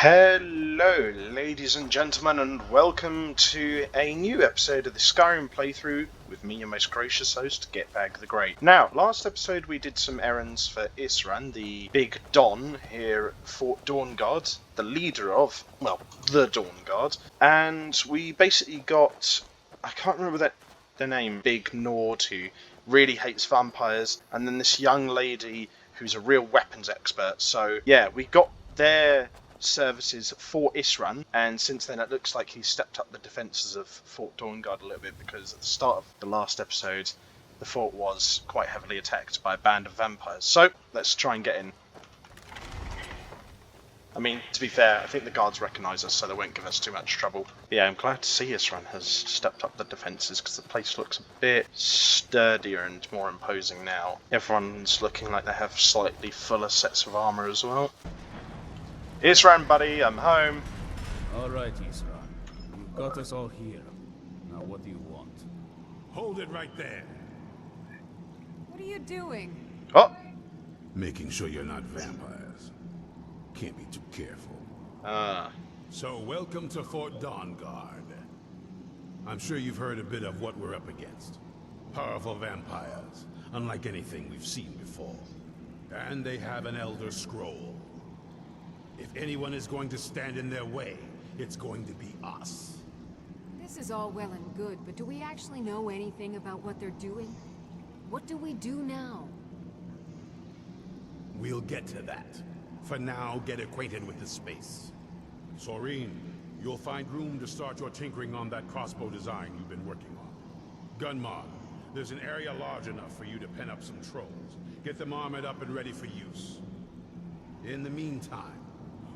Hello, ladies and gentlemen, and welcome to a new episode of the Skyrim playthrough with me, your most gracious host, Gitbag the Great. Now, last episode we did some errands for Isran, the big Don here at Fort Dawnguard, the leader of, well, the Dawnguard, and we basically got, I can't remember the name, Big Nord, who really hates vampires, and then this young lady who's a real weapons expert. So yeah, we got their services for Isran, and since then it looks like he's stepped up the defences of Fort Dawnguard a little bit, because at the start of the last episode the fort was quite heavily attacked by a band of vampires. So let's try and get in. I mean, to be fair, I think the guards recognise us, so they won't give us too much trouble. But yeah, I'm glad to see Isran has stepped up the defences, because the place looks a bit sturdier and more imposing now. Everyone's looking like they have slightly fuller sets of armour as well. Isran, buddy, I'm home. Alright, Isran. You've got us all here. Now what do you want? Hold it right there. What are you doing? Oh! Making sure you're not vampires. Can't be too careful. So welcome to Fort Dawnguard. I'm sure you've heard a bit of what we're up against. Powerful vampires, unlike anything we've seen before. And they have an Elder Scroll. If anyone is going to stand in their way, it's going to be us. This is all well and good, but do we actually know anything about what they're doing? What do we do now? We'll get to that. For now, get acquainted with the space. Soreen, you'll find room to start your tinkering on that crossbow design you've been working on. Gunmar, there's an area large enough for you to pen up some trolls. Get them armored up and ready for use. In the meantime,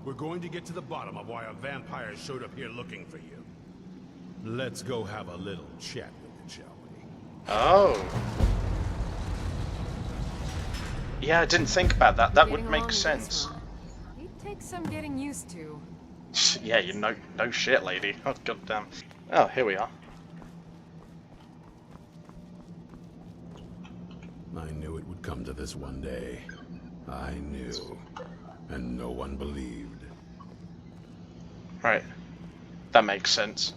we're going to get to the bottom of why a vampire showed up here looking for you. Let's go have a little chat with it, shall we? Oh. Yeah, I didn't think about that. That would make sense. It takes some getting used to. Yeah, you know, no shit, lady. Oh, goddamn. Oh, here we are. I knew it would come to this one day. I knew. And no one believed. Right. That makes sense.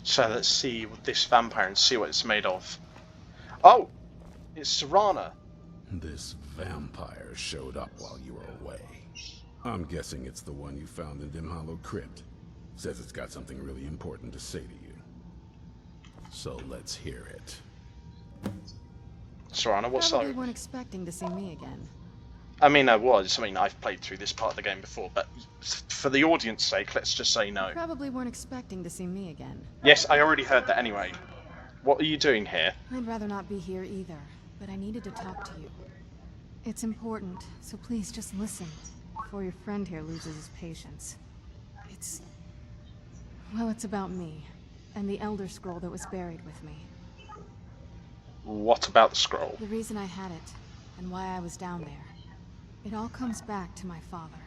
So let's see this vampire and see what it's made of. Oh! It's Serana. This vampire showed up while you were away. I'm guessing it's the one you found in Dim Hollow Crypt. Says it's got something really important to say to you. So let's hear it. Serana, what's Probably up? weren't expecting to see me again. I mean, I was. I mean, I've played through this part of the game before, but for the audience's sake, let's just say no. Probably weren't expecting to see me again. Yes, I already heard that anyway. What are you doing here? I'd rather not be here either, but I needed to talk to you. It's important, so please just listen before your friend here loses his patience. Well, it's about me, and the Elder Scroll that was buried with me. What about the scroll? The reason I had it, and why I was down there. It all comes back to my father.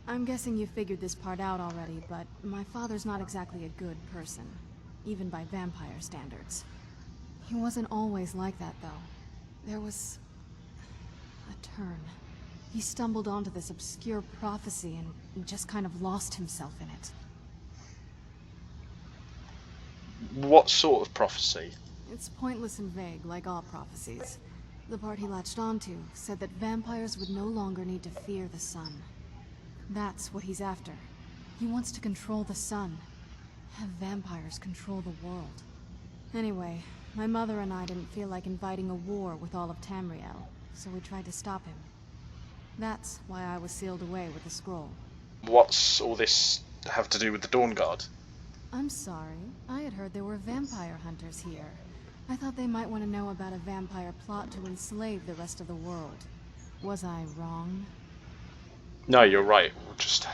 I'm guessing you figured this part out already, but my father's not exactly a good person, even by vampire standards. He wasn't always like that, though. There was a turn. He stumbled onto this obscure prophecy and just kind of lost himself in it. What sort of prophecy? It's pointless and vague, like all prophecies. The part he latched onto said that vampires would no longer need to fear the sun. That's what he's after. He wants to control the sun. Have vampires control the world. Anyway, my mother and I didn't feel like inviting a war with all of Tamriel, so we tried to stop him. That's why I was sealed away with the scroll. What's all this have to do with the Dawnguard? I'm sorry. I had heard there were vampire hunters here. I thought they might want to know about a vampire plot to enslave the rest of the world. Was I wrong? No, you're right. We'll just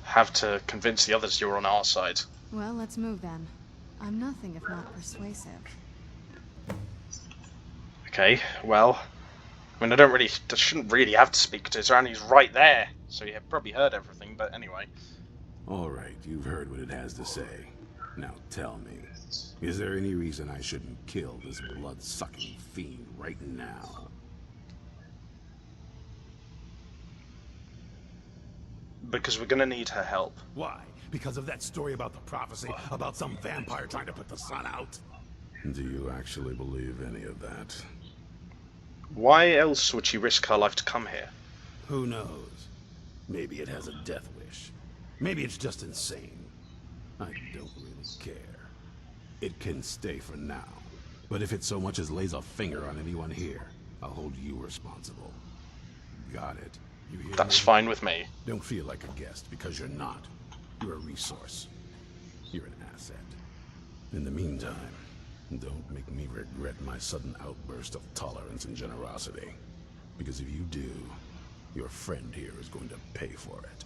have to convince the others you're on our side. Well, let's move then. I'm nothing if not persuasive. Okay, well, I mean, I shouldn't really have to speak to Isran. He's right there, so you have probably heard everything. But anyway. All right, you've heard what it has to say. Now tell me, is there any reason I shouldn't kill this blood-sucking fiend right now? Because we're gonna need her help. Why? Because of that story about the prophecy, about some vampire trying to put the sun out? Do you actually believe any of that? Why else would she risk her life to come here? Who knows? Maybe it has a death wish. Maybe it's just insane. I don't really care. It can stay for now. But if it so much as lays a finger on anyone here, I'll hold you responsible. Got it? You hear That's me? fine with me. Don't feel like a guest, because you're not. You're a resource. You're an asset. In the meantime, don't make me regret my sudden outburst of tolerance and generosity. Because if you do, your friend here is going to pay for it.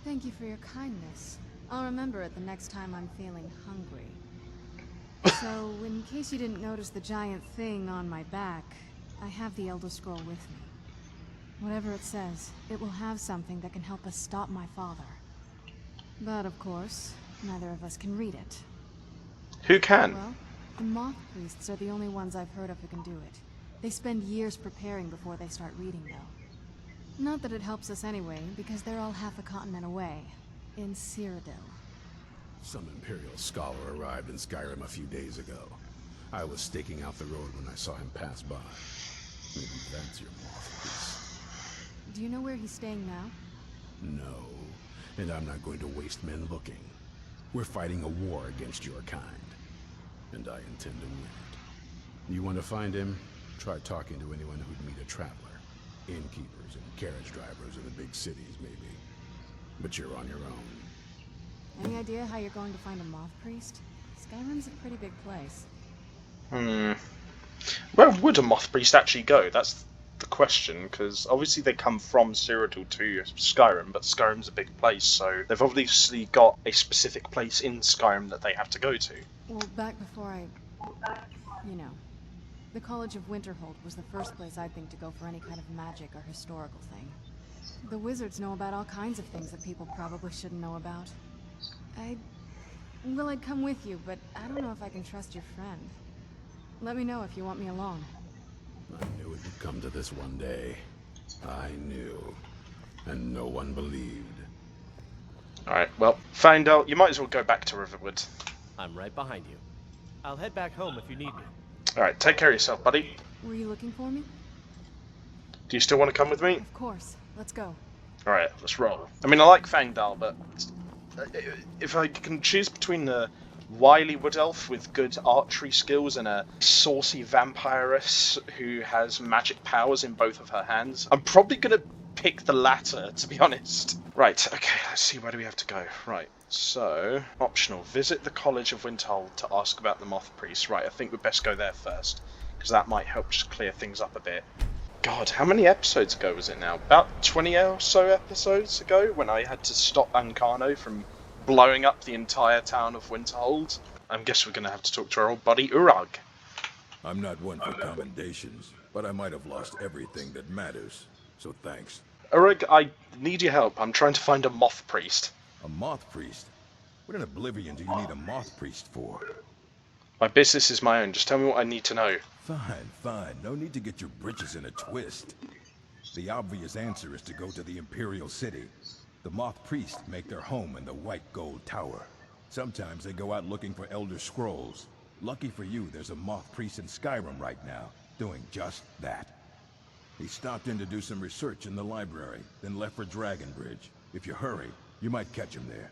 Thank you for your kindness. I'll remember it the next time I'm feeling hungry. So, in case you didn't notice the giant thing on my back, I have the Elder Scroll with me. Whatever it says, it will have something that can help us stop my father. But of course, neither of us can read it. Who can? Well, the Moth priests are the only ones I've heard of who can do it. They spend years preparing before they start reading, though. Not that it helps us anyway, because they're all half a continent away, in Cyrodiil. Some Imperial scholar arrived in Skyrim a few days ago. I was staking out the road when I saw him pass by. Maybe that's your Moth priest. Do you know where he's staying now? No, and I'm not going to waste men looking. We're fighting a war against your kind, and I intend to win it. You want to find him? Try talking to anyone who'd meet a traveler. Innkeepers and carriage drivers in the big cities, maybe. But you're on your own. Any idea how you're going to find a Moth priest? Skyrim's a pretty big place. Where would a Moth priest actually go? That's the question, because obviously they come from Cyrodiil to Skyrim, but Skyrim's a big place, so they've obviously got a specific place in Skyrim that they have to go to. Well, back before you know, the College of Winterhold was the first place I'd think to go for any kind of magic or historical thing. The wizards know about all kinds of things that people probably shouldn't know about. I'd come with you, but I don't know if I can trust your friend. Let me know if you want me along. I knew it would come to this one day. I knew. And no one believed. Alright, well, find out. You might as well go back to Riverwood. I'm right behind you. I'll head back home if you need me. Alright, take care of yourself, buddy. Were you looking for me? Do you still want to come with me? Of course. Let's go. Alright, let's roll. I mean, I like Fangdal, but if I can choose between a wily wood elf with good archery skills and a saucy vampiress who has magic powers in both of her hands, I'm probably going to pick the latter, to be honest. Right, okay, let's see, where do we have to go? Right, so, optional. Visit the College of Winterhold to ask about the Moth Priest. Right, I think we'd best go there first, because that might help just clear things up a bit. God, how many episodes ago was it now? About 20 or so episodes ago, when I had to stop Ancano from blowing up the entire town of Winterhold. I guess we're going to have to talk to our old buddy Urag. I'm not one for commendations, but I might have lost everything that matters, so thanks. Urag, I need your help. I'm trying to find a Moth Priest. A Moth Priest? What in Oblivion do you need a Moth Priest for? My business is my own. Just tell me what I need to know. Fine, fine. No need to get your britches in a twist. The obvious answer is to go to the Imperial City. The Moth Priests make their home in the White Gold Tower. Sometimes they go out looking for Elder Scrolls. Lucky for you, there's a Moth Priest in Skyrim right now, doing just that. He stopped in to do some research in the library, then left for Dragonbridge. If you hurry, you might catch him there.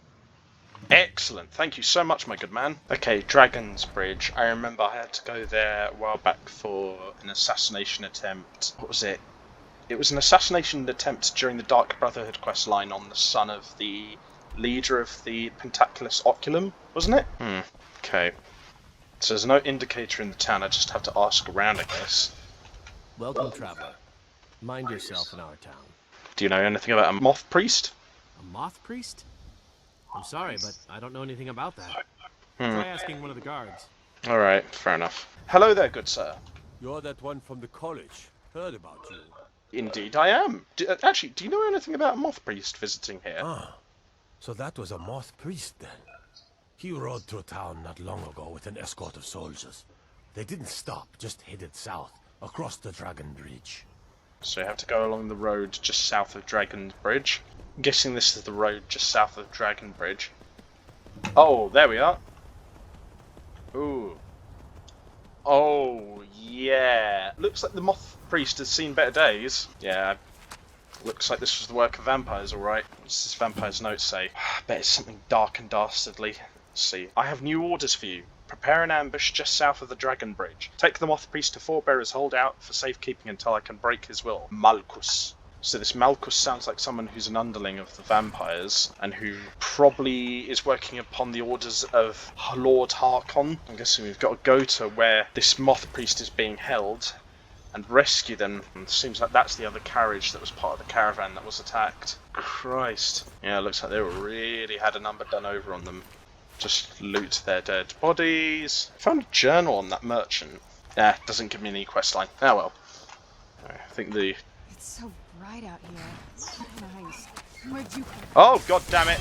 Excellent. Thank you so much, my good man. Okay, Dragon's Bridge. I remember I had to go there a while back for an assassination attempt. What was it? It was an assassination attempt during the Dark Brotherhood quest line on the son of the leader of the Pentaculus Oculum, wasn't it? Okay. So there's no indicator in the town, I just have to ask around, I guess. Welcome, traveler. Mind yourself in our town. Do you know anything about a Moth Priest? A Moth Priest? I'm sorry, but I don't know anything about that. Try asking one of the guards. Alright, fair enough. Hello there, good sir. You're that one from the college. Heard about you. Indeed I am. Actually, do you know anything about a Moth Priest visiting here? Ah, so that was a Moth Priest then. He rode through town not long ago with an escort of soldiers. They didn't stop, just headed south, across the Dragon Bridge. So you have to go along the road just south of Dragon Bridge. I'm guessing this is the road just south of Dragon Bridge. Oh, there we are. Ooh. Oh, yeah. Looks like the Moth Priest has seen better days. Yeah, looks like this was the work of vampires, alright. What's this vampire's note say? I bet it's something dark and dastardly. Let's see. I have new orders for you. Prepare an ambush just south of the Dragon Bridge. Take the Moth Priest to Forebearer's Holdout for safekeeping until I can break his will. Malchus. So this Malchus sounds like someone who's an underling of the vampires, and who probably is working upon the orders of Lord Harkon. I'm guessing we've got to go to where this Moth Priest is being held and rescue them. And it seems like that's the other carriage that was part of the caravan that was attacked. Christ. Yeah, it looks like they really had a number done over on them. Just loot their dead bodies. I found a journal on that merchant. Yeah, doesn't give me any questline. Oh well. I think the... It's so bright out here. Nice. Where'd you come? Oh, god damn it!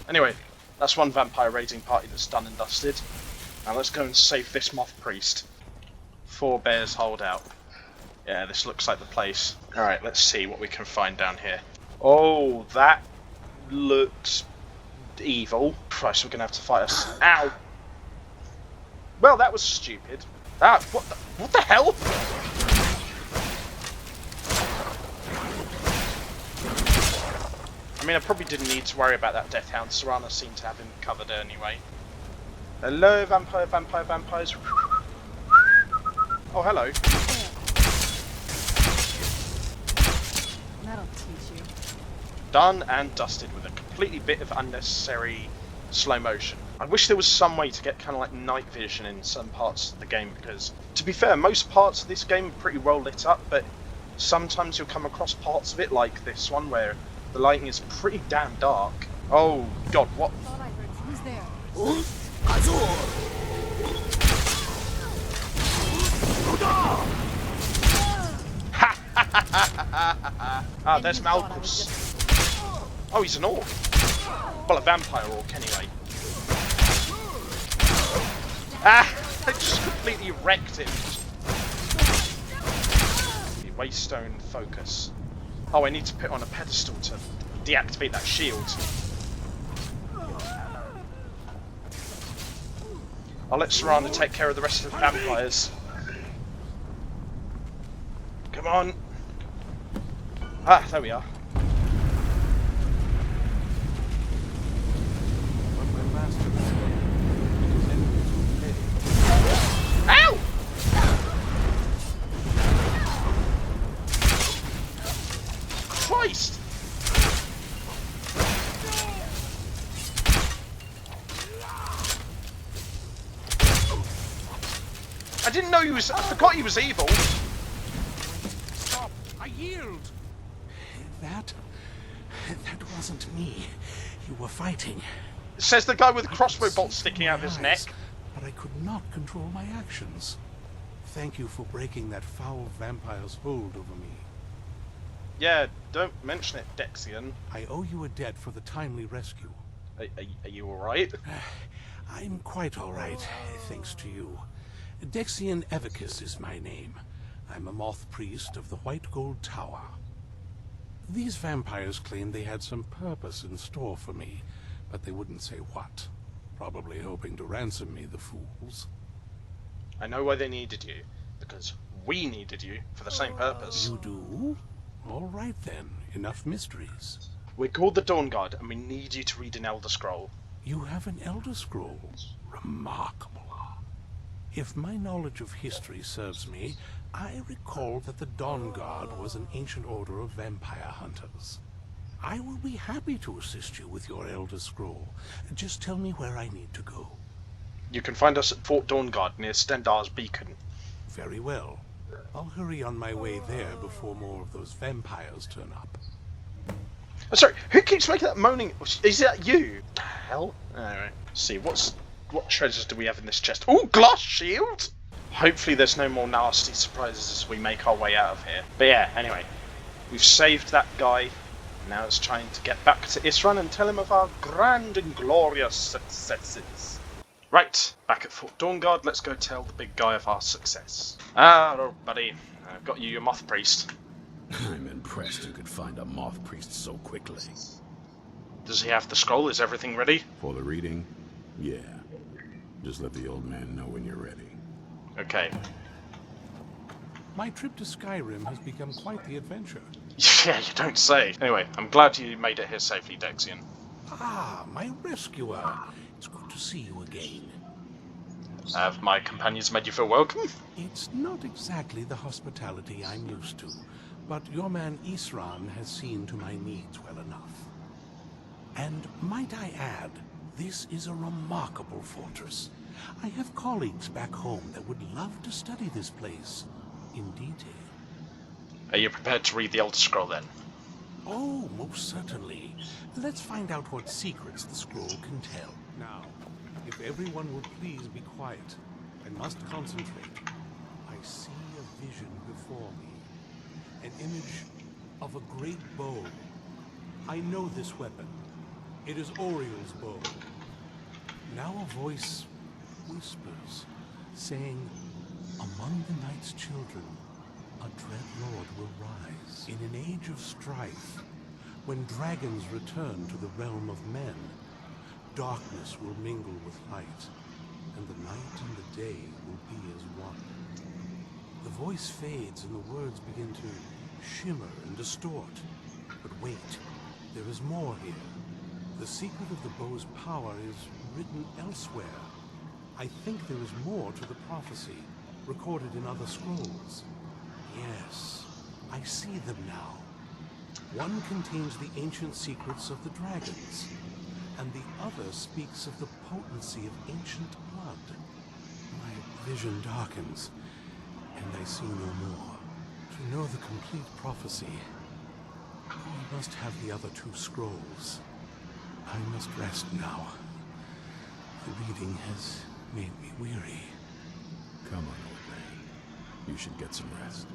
Anyway, that's one vampire raiding party that's done and dusted. Now let's go and save this Moth Priest. Forebear's Holdout. Yeah, this looks like the place. Alright, let's see what we can find down here. Oh, that looks evil. Christ, we're gonna have to fight us. Ow! Well, that was stupid. Ah, what the hell? I mean, I probably didn't need to worry about that Death Hound. Serana seemed to have him covered anyway. Hello, vampires. Oh, hello. That'll teach you. Done and dusted with a completely bit of unnecessary slow motion. I wish there was some way to get kind of like night vision in some parts of the game, because, to be fair, most parts of this game are pretty well lit up, but sometimes you'll come across parts of it, like this one, where the lighting is pretty damn dark. Oh, God, what? Thought I heard. Who's there? Ah, there's Malchus. Oh, he's an orc. Well, a vampire orc, anyway. Ah! I just completely wrecked him. The Waystone focus. Oh, I need to put on a pedestal to deactivate that shield. I'll let Serana take care of the rest of the vampires. Come on. Ah, there we are. Ow! Christ! I didn't know he was. I forgot he was evil. Stop! I yield! That wasn't me. You were fighting. It says the guy with the crossbow bolt sticking out of his neck. But I could not control my actions. Thank you for breaking that foul vampire's hold over me. Yeah, don't mention it, Dexian. I owe you a debt for the timely rescue. Are you alright? I'm quite alright, thanks to you. Dexian Evicus is my name. I'm a Moth Priest of the White Gold Tower. These vampires claimed they had some purpose in store for me, but they wouldn't say what. Probably hoping to ransom me, the fools. I know why they needed you. Because we needed you for the same purpose. You do? All right then, enough mysteries. We're called the Dawn Guard, and we need you to read an Elder Scroll. You have an Elder Scroll? Remarkable. If my knowledge of history serves me, I recall that the Dawn Guard was an ancient order of vampire hunters. I will be happy to assist you with your Elder Scroll. Just tell me where I need to go. You can find us at Fort Dawnguard near Stendar's Beacon. Very well. I'll hurry on my way there before more of those vampires turn up. Oh, sorry, who keeps making that moaning? Is that you? The hell? Anyway, let's see, what treasures do we have in this chest? Ooh, glass shield! Hopefully there's no more nasty surprises as we make our way out of here. But yeah, anyway, we've saved that guy. Now it's time to get back to Isran and tell him of our grand and glorious successes. Right, back at Fort Dawnguard, let's go tell the big guy of our success. Ah, oh, buddy, I've got you your Moth Priest. I'm impressed you could find a Moth Priest so quickly. Does he have the scroll? Is everything ready? For the reading? Yeah. Just let the old man know when you're ready. Okay. My trip to Skyrim has become quite the adventure. Yeah, you don't say. Anyway, I'm glad you made it here safely, Dexian. Ah, my rescuer. It's good to see you again. Have my companions made you feel welcome? It's not exactly the hospitality I'm used to, but your man Isran has seen to my needs well enough. And might I add, this is a remarkable fortress. I have colleagues back home that would love to study this place in detail. Are you prepared to read the Elder Scroll then? Oh, most certainly. Let's find out what secrets the scroll can tell. Now, if everyone will please be quiet, I must concentrate. I see a vision before me. An image of a great bow. I know this weapon. It is Oriel's bow. Now a voice whispers, saying, among the night's children, a dread lord will rise. In an age of strife, when dragons return to the realm of men, darkness will mingle with light, and the night and the day will be as one. The voice fades and the words begin to shimmer and distort. But wait, there is more here. The secret of the bow's power is written elsewhere. I think there is more to the prophecy, recorded in other scrolls. Yes, I see them now. One contains the ancient secrets of the dragons, and the other speaks of the potency of ancient blood. My vision darkens, and I see no more. To know the complete prophecy, we must have the other two scrolls. I must rest now. The reading has made me weary. Come on, old man. You should get some rest.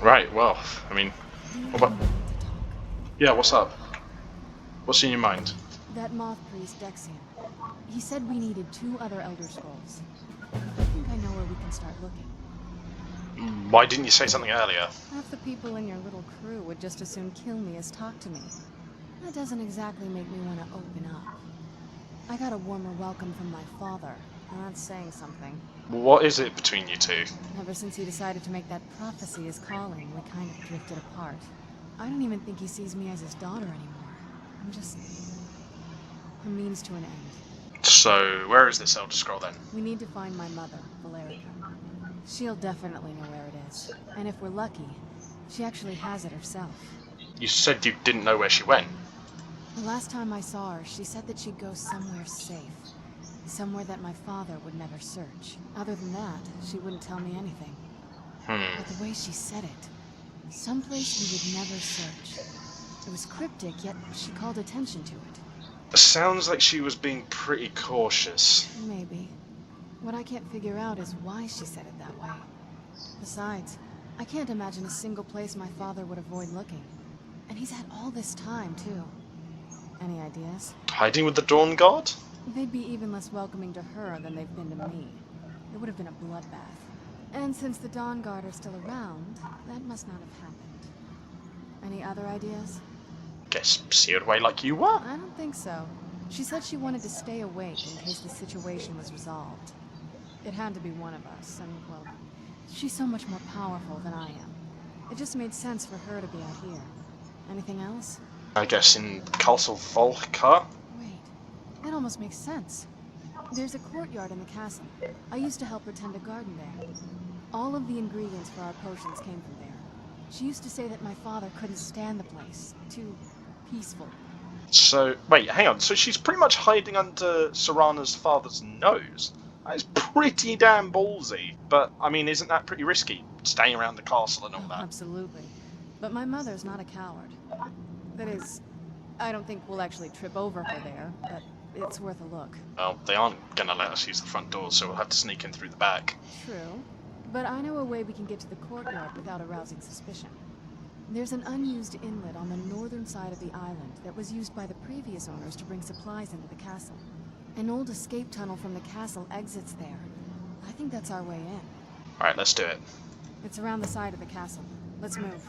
Right, well, I mean, what about... Yeah, what's up? What's in your mind? That Moth Priest, Dexian. He said we needed 2 other Elder Scrolls. I think I know where we can start looking. Why didn't you say something earlier? Half the people in your little crew would just as soon kill me as talk to me. That doesn't exactly make me want to open up. I got a warmer welcome from my father, and that's saying something. What is it between you two? Ever since he decided to make that prophecy his calling, we kind of drifted apart. I don't even think he sees me as his daughter anymore. I'm just a means to an end. So, where is this Elder Scroll then? We need to find my mother, Valerica. She'll definitely know where it is. And if we're lucky, she actually has it herself. You said you didn't know where she went. The last time I saw her, she said that she'd go somewhere safe. Somewhere that my father would never search. Other than that, she wouldn't tell me anything. But the way she said it, someplace we would never search. It was cryptic, yet she called attention to it. Sounds like she was being pretty cautious. Maybe. What I can't figure out is why she said it that way. Besides, I can't imagine a single place my father would avoid looking. And he's had all this time, too. Any ideas? Hiding with the Dawn Guard? They'd be even less welcoming to her than they've been to me. It would have been a bloodbath. And since the Dawn Guard are still around, that must not have happened. Any other ideas? Guess sealed away like you were? I don't think so. She said she wanted to stay awake in case the situation was resolved. It had to be one of us, and, well, she's so much more powerful than I am. It just made sense for her to be out here. Anything else? I guess in Castle Volkar? Wait, that almost makes sense. There's a courtyard in the castle. I used to help her tend a garden there. All of the ingredients for our potions came from there. She used to say that my father couldn't stand the place. Too peaceful. So, wait, hang on. So she's pretty much hiding under Serana's father's nose? That is pretty damn ballsy. But, I mean, isn't that pretty risky? Staying around the castle and all that. Absolutely. But my mother's not a coward. That is, I don't think we'll actually trip over her there, but it's worth a look. Well, they aren't gonna let us use the front door, so we'll have to sneak in through the back. True. But I know a way we can get to the courtyard without arousing suspicion. There's an unused inlet on the northern side of the island that was used by the previous owners to bring supplies into the castle. An old escape tunnel from the castle exits there. I think that's our way in. Alright, let's do it. It's around the side of the castle. Let's move.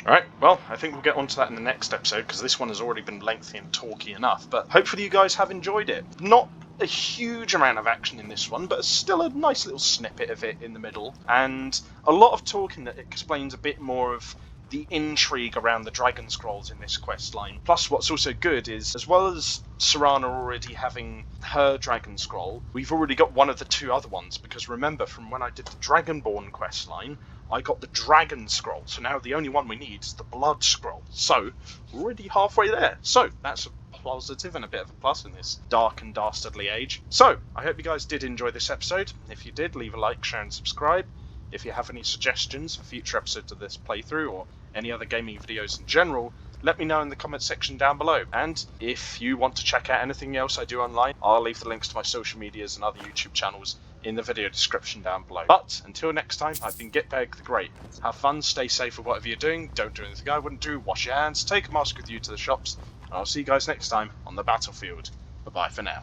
Alright, well, I think we'll get onto that in the next episode, because this one has already been lengthy and talky enough, but hopefully you guys have enjoyed it. Not a huge amount of action in this one, but still a nice little snippet of it in the middle, and a lot of talking that explains a bit more of the intrigue around the Dragon Scrolls in this quest line. Plus, what's also good is, as well as Serana already having her Dragon Scroll, we've already got one of the two other ones, because remember, from when I did the Dragonborn quest line, I got the Dragon Scroll, so now the only one we need is the Blood Scroll. So, we're already halfway there. So, that's a positive and a bit of a plus in this dark and dastardly age. So, I hope you guys did enjoy this episode. If you did, leave a like, share and subscribe. If you have any suggestions for future episodes of this playthrough, or any other gaming videos in general, let me know in the comment section down below. And if you want to check out anything else I do online, I'll leave the links to my social medias and other YouTube channels in the video description down below. But until next time, I've been Gitbag the Great. Have fun, stay safe with whatever you're doing, don't do anything I wouldn't do, wash your hands, take a mask with you to the shops, and I'll see you guys next time on the battlefield. Bye bye for now.